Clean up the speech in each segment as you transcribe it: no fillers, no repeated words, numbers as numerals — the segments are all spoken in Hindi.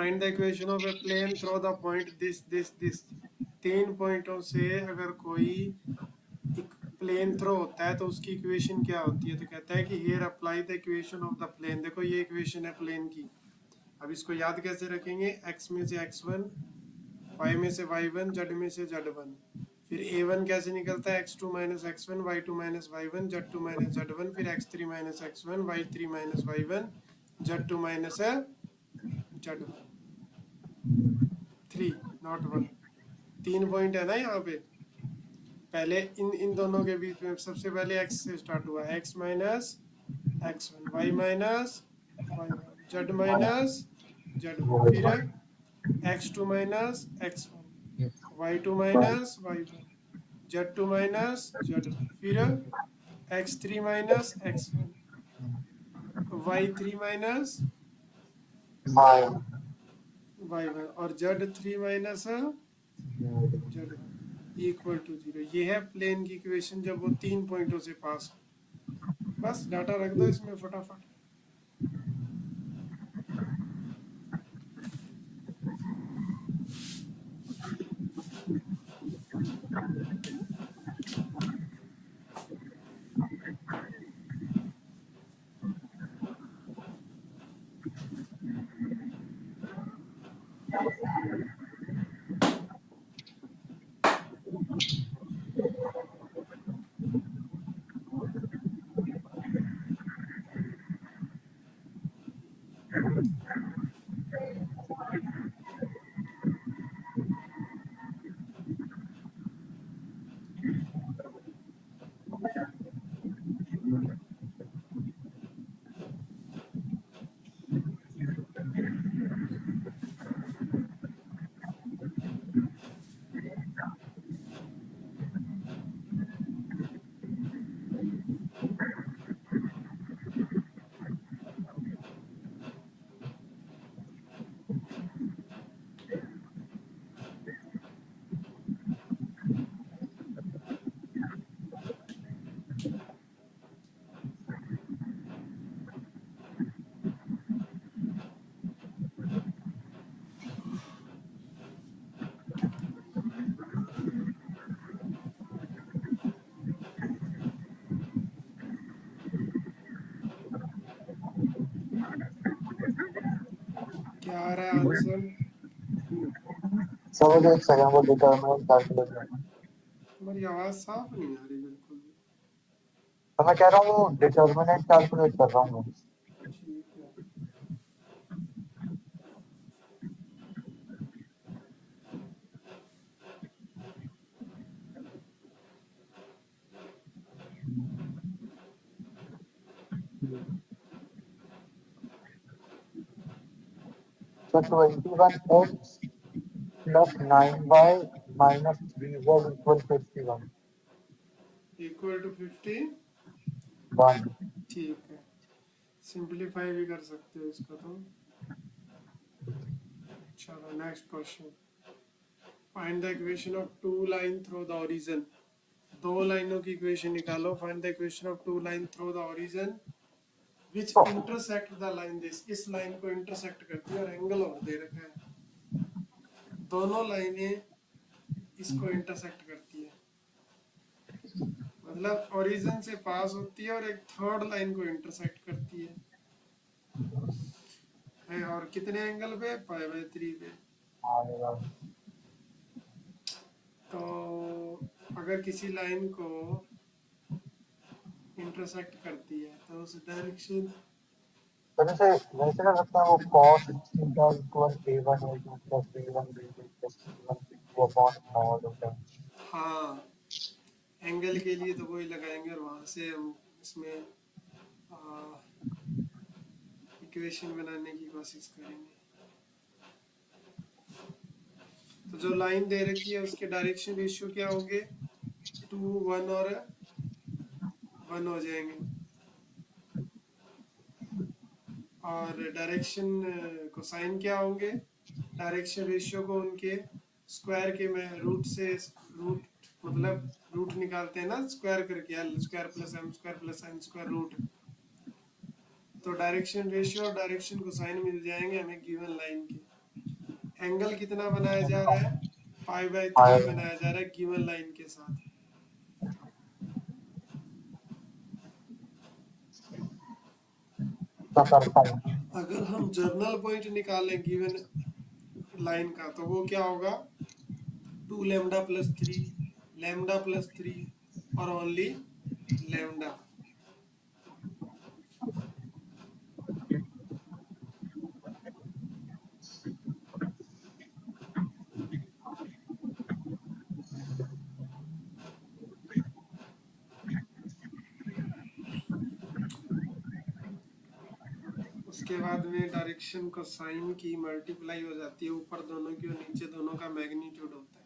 Find the equation of a plane through the point this 3 पॉइंटों से अगर कोई एक प्लेन थ्रो होता है तो उसकी इक्वेशन क्या होती है? तो कहता है कि here apply the equation of the plane. देखो ये इक्वेशन है प्लेन की। अब इसको याद कैसे रखेंगे? x में से x1, y में से y1, z में से z1। फिर a1 कैसे निकलता है? x2 minus x1, y2 minus y1, z2 minus z1, फिर x3 minus x1, y3 minus y1, z2 minus z1। 3 not 1। 3 point है ना यहाँ पे। पहले इन दोनों के बीच में सबसे पहले x से स्टार्ट हुआ, x minus x1, y minus y1, z minus z1, फिर x2 minus x1, y2 minus y1, z2 minus z1, फिर x3 minus x1, y3 minus y1 और z3 minus z1 equal to 0। ये है प्लेन की इक्वेशन जब वो 3 पॉइंटों से पास हो। बस डाटा रख दो इसमें फटाफट। क्या आ रहा है आंसर? सब एक सेकंड वो डिटरमिनेंट कैलकुलेट करना। तुम्हारी आवाज साफ नहीं आ रही बिल्कुल भी। तो मैं कह रहा हूँ वो डिटरमिनेंट कैलकुलेट कर रहा हूँ। ठीक है। So 21x plus 9y minus 3z equal 51. Equal to 51। 1. ठीक है, सिंपलीफाई भी कर सकते हो इसको तो। चलो next question. Find the equation of two line through the origin. दो लाइनों की इक्वेशन निकालो। Find the equation of two line through the origin which intersect the line this. इस लाइन को इंटरसेक्ट करती है और एंगल और दे रखा है। दोनों लाइनें इसको इंटरसेक्ट करती है, मतलब ओरिजिन से पास होती है और एक थर्ड लाइन को इंटरसेक्ट करती है और कितने एंगल पे? π/3 पे। तो अगर किसी लाइन को इंटरसेक्ट करती है तो उस डायरेक्शन वैसे वैसे कर सकते हैं वो cos theta equal a1 a2 plus b1 b2 plus c1 c2 upon not होता है। हाँ, एंगल के लिए तो वही लगाएंगे और वहां से हम इसमें इक्वेशन बनाने की कोशिश करेंगे। तो जो लाइन दे रखी है उसके डायरेक्शन रेशियो क्या होंगे? 2 1 और 1 हो जाएंगे। और डायरेक्शन कोसाइन क्या होंगे? डायरेक्शन रेशियो को उनके स्क्वायर के में रूट से रूट मतलब रूट निकालते हैं ना स्क्वायर करके, L square plus M square plus N square root. तो डायरेक्शन रेशियो और डायरेक्शन कोसाइन मिल जाएंगे हमें गिवन लाइन के। एंगल कितना बनाया जा रहा है? पाई/3 पाई बनाया जा रहा है गिवन लाइन के साथ। तो करता हूँ। अगर हम जर्नल पॉइंट निकालें गिवन लाइन का तो वो क्या होगा? 2 लैम्डा प्लस 3, लैम्डा प्लस 3 और ओनली लैम्डा। उसके बाद में डायरेक्शन को साइन की मल्टीप्लाई हो जाती है, ऊपर दोनों की और नीचे दोनों का मैग्नीट्यूड होता है।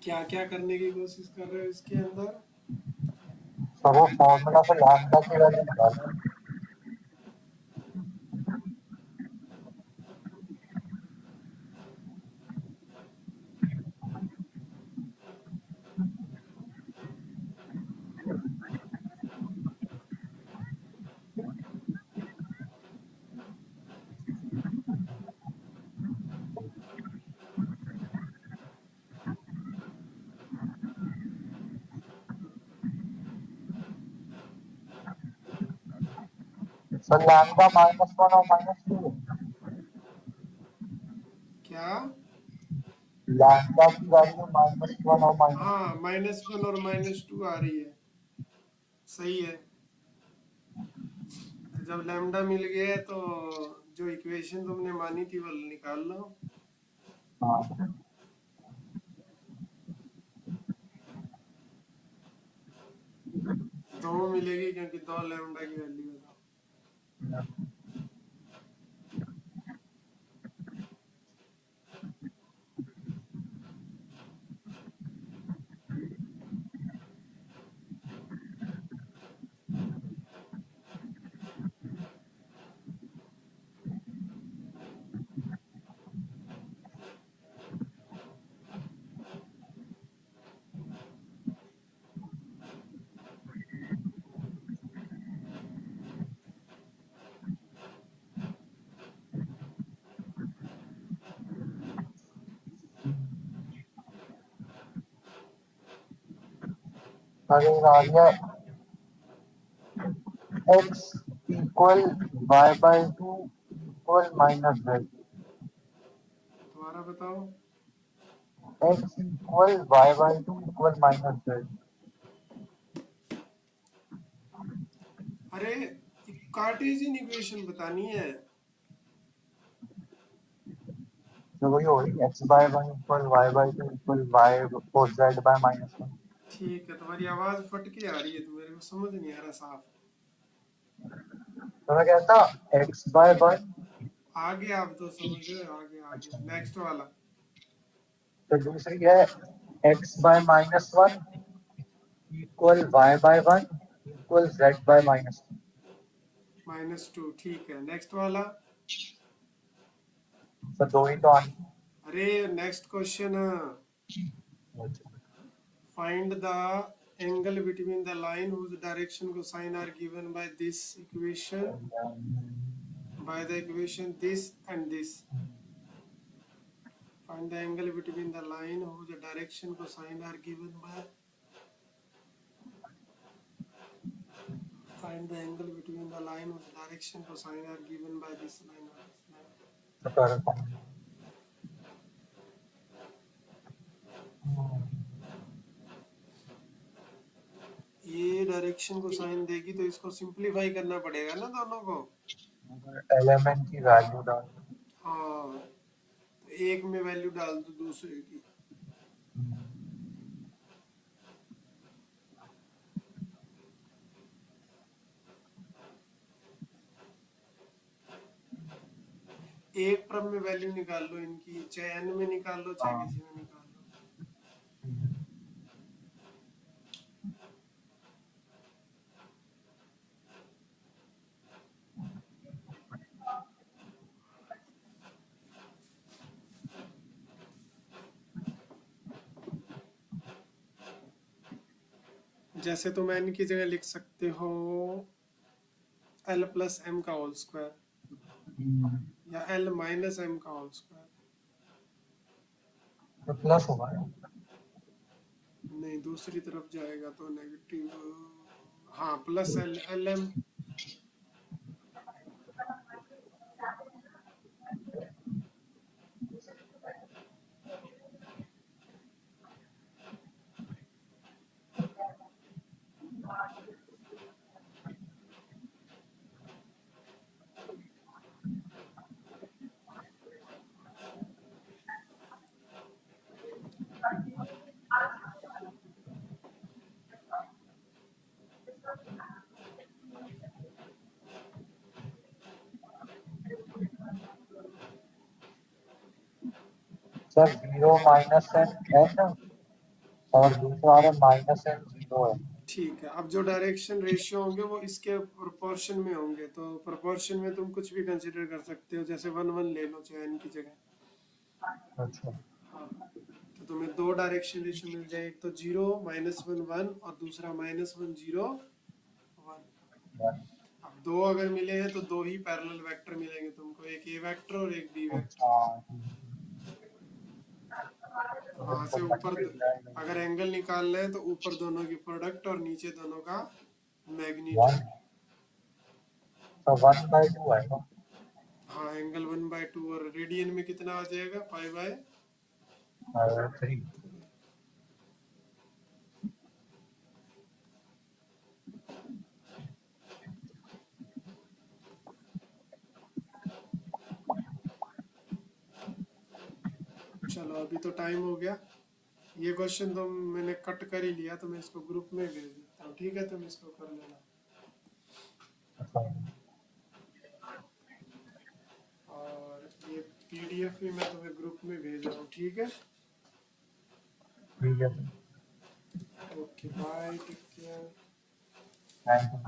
क्या क्या करने की कोशिश कर रहे हो इसके अंदर? तो वो फॉर्मूला से लैम्डा की वैल्यू निकालो। सर लैम्डा -1 और -2, क्या? लैम्डा की वैल्यू -1 और -2। हाँ, -1 और -2 आ रही है। सही है। तो जब लैम्डा मिल गया तो जो इक्वेशन तुमने मानी थी वो निकाल लो। हाँ, 2 मिलेगी क्योंकि 2 लैम्डा की वैल्यू है। अरे राजा x equal y/2 equal -z, दोबारा बताओ। x equal y/2 equal -z। अरे कार्टेशियन इक्वेशन बतानी है। तो वही हो रही x/1 equal y/2 equal y और z/-1। ठीक है, तुम्हारी आवाज फट के आ रही है तो मेरे को समझ नहीं आ रहा साफ। तो मैं कहता x/1। आगे आप तो समझ गए, आगे आगे अच्छा, नेक्स्ट वाला। तो दूसरी है x/-1 equal y/1 equal z/-2। -2, ठीक है। नेक्स्ट वाला। तो दो ही तो आनी। अरे next question, find the angle between the line whose direction cosine are given by this equation, by the equation this and this. Find the angle between the line whose direction cosine are given by Find the angle between the line whose direction cosine are given by this line or this line. the corresponding. ये डायरेक्शन को साइन देगी तो इसको सिंपलीफाई करना पड़ेगा ना दोनों को। एलिमेंट की वैल्यू डाल हाँ, तो एक में वैल्यू डाल दो दूसरे की। एक क्रम में वैल्यू निकाल लो इनकी, चाहे n में निकाल लो चाहे किसी में निकाल लो। जैसे तुम n की जगह लिख सकते हो l प्लस m का होल स्क्वायर या l माइनस m का होल स्क्वायर। तो प्लस होगा ना? नहीं, दूसरी तरफ जाएगा तो नेगेटिव। हाँ, plus L M. Sir 0 minus n और दूसरा वाला माइनस n 0 है। ठीक है, अब जो डायरेक्शन रेशियो होंगे वो इसके प्रोपोर्शन में होंगे, तो प्रोपोर्शन में तुम कुछ भी कंसीडर कर सकते हो, जैसे 1 1 ले लो चाहे n की जगह। अच्छा हाँ, तो तुम्हें दो डायरेक्शन रेशियो मिल जाए, एक तो 0 -1 1 और दूसरा -1 0 1। अब दो अगर मिले हैं तो दो ही पैरेलल वेक्टर मिलेंगे तुमको, एक ए वेक्टर और एक बी वेक्टर। वहां से ऊपर अगर एंगल निकालना है तो ऊपर दोनों की प्रोडक्ट और नीचे दोनों का मैग्नीट्यूड। तो 1/2 है ना? हाँ, एंगल 1/2 और रेडियन में कितना आ जाएगा? π/3। चलो, अभी तो टाइम हो गया। ये क्वेश्चन तो मैंने कट कर ही लिया, तो मैं इसको ग्रुप में भेज देता हूँ, ठीक है? तुम इसको कर लेना। और ये पीडीएफ भी मैं तुम्हें ग्रुप में भेज रहा हूँ, ठीक है? ठीक है। Okay, bye, take care. Thank you.